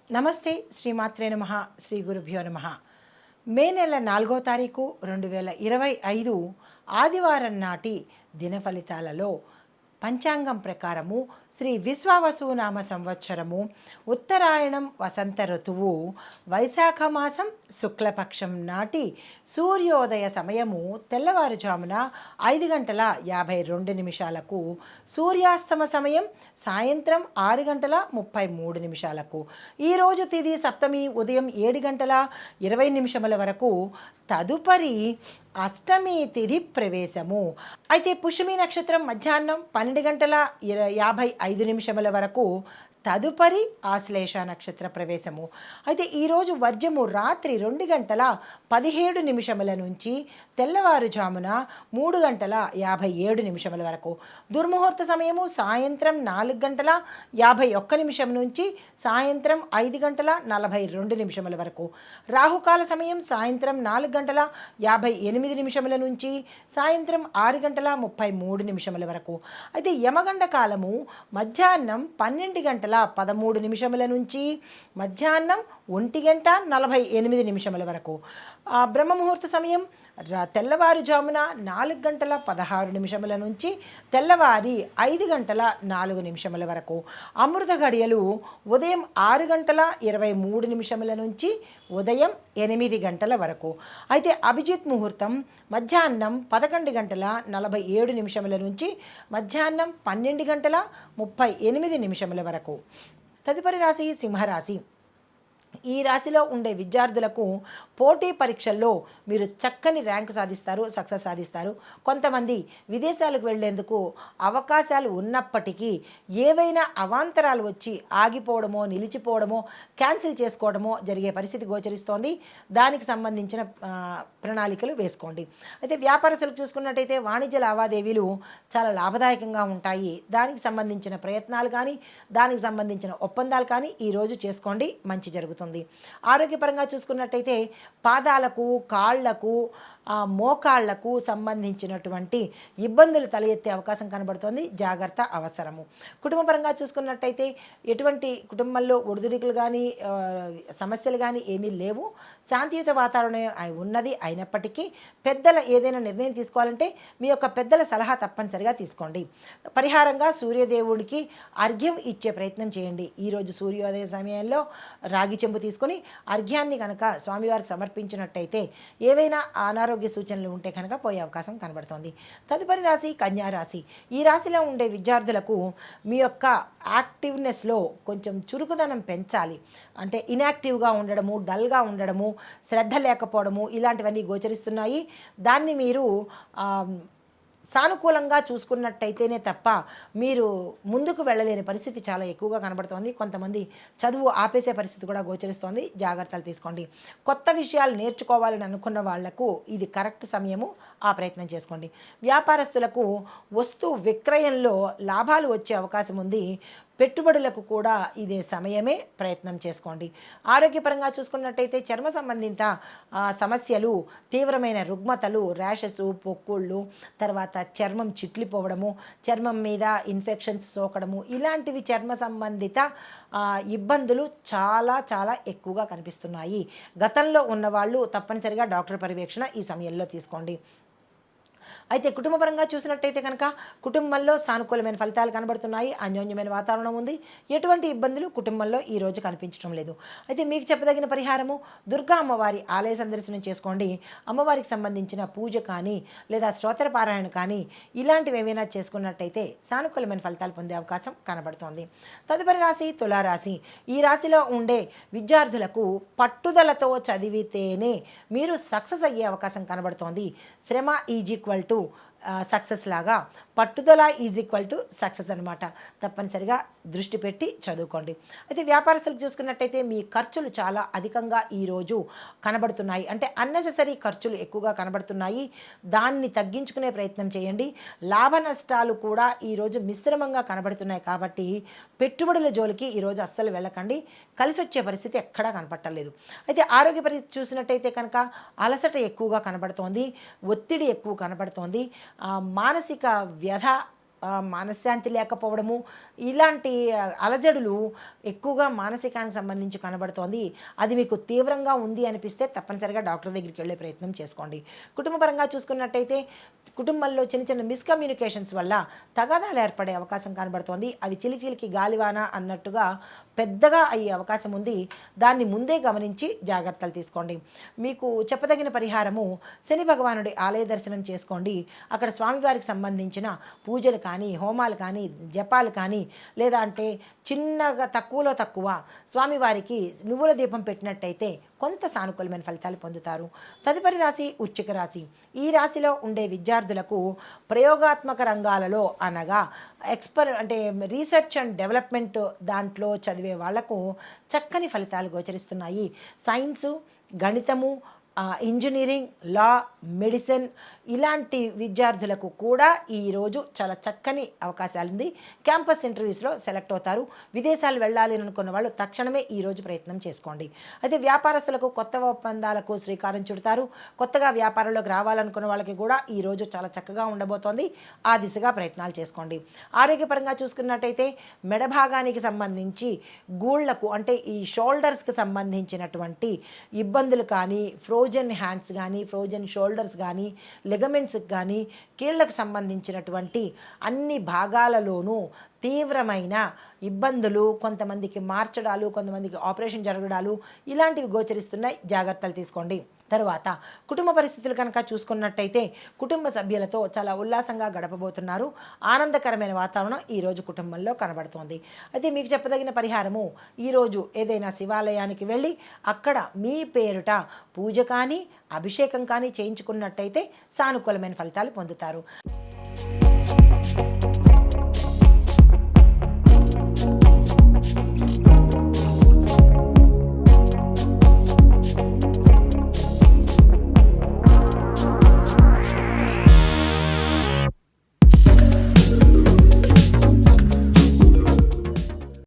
నమస్తే. శ్రీమాత్రే నమః. శ్రీ గురుభ్యో నమః. మే నెల 4వ తారీఖు 2025 ఆదివారం నాటి దిన ఫలితాలలో పంచాంగం ప్రకారము శ్రీ విశ్వావసునామ సంవత్సరము ఉత్తరాయణం వసంత ఋతువు వైశాఖ మాసం శుక్లపక్షం నాటి సూర్యోదయ సమయము తెల్లవారుజామున 5:52 సూర్యాస్తమ సమయం సాయంత్రం 6:33. ఈరోజు తిది సప్తమి ఉదయం 7:20 వరకు. తదుపరి అష్టమి తిథి ప్రవేశము. అయితే పుష్యమి నక్షత్రం మధ్యాహ్నం 12:55 వరకు. తదుపరి ఆశ్లేష నక్షత్ర ప్రవేశము. అయితే ఈరోజు వర్జము రాత్రి 2:17 నుంచి తెల్లవారుజామున 3:57 వరకు. దుర్ముహూర్త సమయము సాయంత్రం 4:51 నుంచి సాయంత్రం 5:42 వరకు. రాహుకాల సమయం సాయంత్రం 4:58 నుంచి సాయంత్రం 6:33 వరకు. అయితే యమగండ కాలము మధ్యాహ్నం 12:13 నుంచి మధ్యాహ్నం 1:48 వరకు. బ్రహ్మముహూర్త సమయం తెల్లవారుజామున 4:16 నుంచి తెల్లవారి 5:04 వరకు. అమృత గడియలు ఉదయం 6:23 నుంచి ఉదయం 8 వరకు. అయితే అభిజిత్ ముహూర్తం మధ్యాహ్నం 11:47 నుంచి మధ్యాహ్నం 12:38 వరకు. తదుపరి రాశి సింహరాశి. ఈ రాశిలో ఉండే విద్యార్థులకు పోటీ పరీక్షల్లో మీరు చక్కని ర్యాంకు సాధిస్తారు, సక్సెస్ సాధిస్తారు. కొంతమంది విదేశాలకు వెళ్లేందుకు అవకాశాలు ఉన్నప్పటికీ ఏవైనా అవాంతరాలు వచ్చి ఆగిపోవడమో, నిలిచిపోవడమో, క్యాన్సిల్ చేసుకోవడమో జరిగే పరిస్థితి గోచరిస్తోంది. దానికి సంబంధించిన ప్రణాళికలు వేసుకోండి. అయితే వ్యాపారస్తులకు చూసుకున్నట్టయితే వాణిజ్య లావాదేవీలు చాలా లాభదాయకంగా ఉంటాయి. దానికి సంబంధించిన ప్రయత్నాలు కానీ, దానికి సంబంధించిన ఒప్పందాలు కానీ ఈరోజు చేసుకోండి, మంచి జరుగుతుంది. ఆరోగ్యపరంగా చూసుకున్నట్టయితే పాదాలకు, కాళ్లకు, మోకాళ్లకు సంబంధించినటువంటి ఇబ్బందులు తలెత్తే అవకాశం కనబడుతోంది. జాగ్రత్త అవసరము. కుటుంబపరంగా చూసుకున్నట్టయితే ఎటువంటి కుటుంబంలో ఒడిదుడుకులు కానీ సమస్యలు కానీ ఏమీ లేవు. శాంతియుత వాతావరణం ఉన్నది. అయినప్పటికీ పెద్దల ఏదైనా నిర్ణయం తీసుకోవాలంటే మీ యొక్క పెద్దల సలహా తప్పనిసరిగా తీసుకోండి. పరిహారంగా సూర్యదేవుడికి అర్ఘ్యం ఇచ్చే ప్రయత్నం చేయండి. ఈరోజు సూర్యోదయ సమయంలో రాగి చెంబు తీసుకొని అర్ఘ్యాన్ని కనుక స్వామివారికి సమర్పించినట్టయితే ఏవైనా అనారోగ్య సూచనలు ఉంటే కనుక పోయే అవకాశం కనబడుతోంది. తదుపరి రాశి కన్యా రాశి. ఈ రాశిలో ఉండే విద్యార్థులకు మీ యొక్క యాక్టివ్నెస్లో కొంచెం చురుకుదనం పెంచాలి. అంటే ఇన్యాక్టివ్గా ఉండడము, డల్గా ఉండడము, శ్రద్ధ లేకపోవడము ఇలాంటివన్నీ గోచరిస్తున్నాయి. దాన్ని మీరు సానుకూలంగా చూసుకున్నట్టయితేనే తప్ప మీరు ముందుకు వెళ్ళలేని పరిస్థితి చాలా ఎక్కువగా కనబడుతోంది. కొంతమంది చదువు ఆపేసే పరిస్థితి కూడా గోచరిస్తోంది. జాగ్రత్తలు తీసుకోండి. కొత్త విషయాలు నేర్చుకోవాలని అనుకున్న వాళ్లకు ఇది కరెక్ట్ సమయము. ఆ ప్రయత్నం చేసుకోండి. వ్యాపారస్తులకు వస్తు విక్రయంలో లాభాలు వచ్చే అవకాశం ఉంది. పెట్టుబడులకు కూడా ఇదే సమయమే. ప్రయత్నం చేసుకోండి. ఆరోగ్యపరంగా చూసుకున్నట్టయితే చర్మ సంబంధిత సమస్యలు, తీవ్రమైన రుగ్మతలు, ర్యాషెస్, పొక్కుళ్ళు, తర్వాత చర్మం చిట్లిపోవడము, చర్మం మీద ఇన్ఫెక్షన్స్ సోకడము ఇలాంటివి చర్మ సంబంధిత ఇబ్బందులు చాలా చాలా ఎక్కువగా కనిపిస్తున్నాయి. గతంలో ఉన్నవాళ్ళు తప్పనిసరిగా డాక్టర్ పర్యవేక్షణ ఈ సమయంలో తీసుకోండి. అయితే కుటుంబపరంగా చూసినట్టయితే కనుక కుటుంబంలో సానుకూలమైన ఫలితాలు కనబడుతున్నాయి. అన్యోన్యమైన వాతావరణం ఉంది. ఎటువంటి ఇబ్బందులు కుటుంబంలో ఈరోజు కనిపించడం లేదు. అయితే మీకు చెప్పదగిన పరిహారము దుర్గా అమ్మవారి ఆలయ సందర్శనం చేసుకోండి. అమ్మవారికి సంబంధించిన పూజ కానీ లేదా స్తోత్ర పారాయణ కానీ ఇలాంటివి ఏమైనా చేసుకున్నట్టయితే సానుకూలమైన ఫలితాలు పొందే అవకాశం కనబడుతోంది. తదుపరి రాశి తులారాశి. ఈ రాశిలో ఉండే విద్యార్థులకు పట్టుదలతో చదివితేనే మీరు సక్సెస్ అయ్యే అవకాశం కనబడుతోంది. శ్రమ ఈజ్ ఈక్వల్ టు సక్సెస్ లాగా పట్టుదల ఈజ్ ఈక్వల్ టు సక్సెస్ అనమాట. తప్పనిసరిగా దృష్టి పెట్టి చదువుకోండి. అయితే వ్యాపారస్తులకు చూసుకున్నట్టయితే మీ ఖర్చులు చాలా అధికంగా ఈరోజు కనబడుతున్నాయి. అంటే అన్నెసెసరీ ఖర్చులు ఎక్కువగా కనబడుతున్నాయి. దాన్ని తగ్గించుకునే ప్రయత్నం చేయండి. లాభ నష్టాలు కూడా ఈరోజు మిశ్రమంగా కనబడుతున్నాయి. కాబట్టి పెట్టుబడుల జోలికి ఈరోజు అస్సలు వెళ్ళకండి. కలిసి వచ్చే పరిస్థితి ఎక్కడా కనపట్టలేదు. అయితే ఆరోగ్య పరిస్థితి చూసినట్టయితే కనుక అలసట ఎక్కువగా కనబడుతోంది. ఒత్తిడి ఎక్కువ కనబడుతోంది. మానసిక వ్యధ మనశ్శాంతి లేకపోవడము, ఇలాంటి అలజడులు ఎక్కువగా మానసికానికి సంబంధించి కనబడుతోంది. అది మీకు తీవ్రంగా ఉంది అనిపిస్తే తప్పనిసరిగా డాక్టర్ దగ్గరికి వెళ్ళే ప్రయత్నం చేసుకోండి. కుటుంబపరంగా చూసుకున్నట్టయితే కుటుంబంలో చిన్న చిన్న మిస్కమ్యూనికేషన్స్ వల్ల తగాదాలు ఏర్పడే అవకాశం కనబడుతోంది. అవి చిలిచిలికి గాలివాన అన్నట్టుగా పెద్దగా అయ్యే అవకాశం ఉంది. దాన్ని ముందే గమనించి జాగ్రత్తలు తీసుకోండి. మీకు చెప్పదగిన పరిహారము, శని భగవానుడి ఆలయ దర్శనం చేసుకోండి. అక్కడ స్వామివారికి సంబంధించిన పూజలు కానీ, హోమాలు కానీ, జపాలు కానీ, లేదా అంటే చిన్నగా తక్కువలో తక్కువ స్వామివారికి నువ్వుల దీపం పెట్టినట్టయితే కొంత సానుకూలమైన ఫలితాలు పొందుతారు. తదుపరి రాశి వృశ్చిక రాశి. ఈ రాశిలో ఉండే విద్యార్థులకు ప్రయోగాత్మక రంగాలలో అనగా అంటే రీసెర్చ్ అండ్ డెవలప్మెంట్ దాంట్లో చదివే వాళ్లకు చక్కని ఫలితాలు గోచరిస్తున్నాయి. సైన్సు, గణితము, ఇంజనీరింగ్, లా, మెడిసిన్ ఇలాంటి విద్యార్థులకు కూడా ఈరోజు చాలా చక్కని అవకాశాలు ఉంది. క్యాంపస్ ఇంటర్వ్యూస్లో సెలెక్ట్ అవుతారు. విదేశాలు వెళ్ళాలి అనుకున్న వాళ్ళు తక్షణమే ఈరోజు ప్రయత్నం చేసుకోండి. అయితే వ్యాపారస్తులకు కొత్త ఒప్పందాలకు శ్రీకారం చుడతారు. కొత్తగా వ్యాపారంలోకి రావాలనుకున్న వాళ్ళకి కూడా ఈరోజు చాలా చక్కగా ఉండబోతోంది. ఆ దిశగా ప్రయత్నాలు చేసుకోండి. ఆరోగ్యపరంగా చూసుకున్నట్టయితే మెడ భాగానికి సంబంధించి గూళ్లకు అంటే ఈ షోల్డర్స్కి సంబంధించినటువంటి ఇబ్బందులు కానీ, ఫ్రోజన్ హ్యాండ్స్ కానీ, ఫ్రోజన్ షోల్డర్స్ కానీ, లెగమెంట్స్కి కానీ, కీళ్ళకు సంబంధించినటువంటి అన్ని భాగాలలోనూ తీవ్రమైన ఇబ్బందులు, కొంతమందికి మార్చడాలు, కొంతమందికి ఆపరేషన్ జరగడాలు ఇలాంటివి గోచరిస్తున్నాయి. జాగ్రత్తలు తీసుకోండి. తరువాత కుటుంబ పరిస్థితులు కనుక చూసుకున్నట్టయితే కుటుంబ సభ్యులతో చాలా ఉల్లాసంగా గడపబోతున్నారు. ఆనందకరమైన వాతావరణం ఈరోజు కుటుంబంలో కనబడుతోంది. అయితే మీకు చెప్పదగిన పరిహారము, ఈరోజు ఏదైనా శివాలయానికి వెళ్ళి అక్కడ మీ పేరుట పూజ కానీ, అభిషేకం కానీ చేయించుకున్నట్టయితే సానుకూలమైన ఫలితాలు పొందుతారు.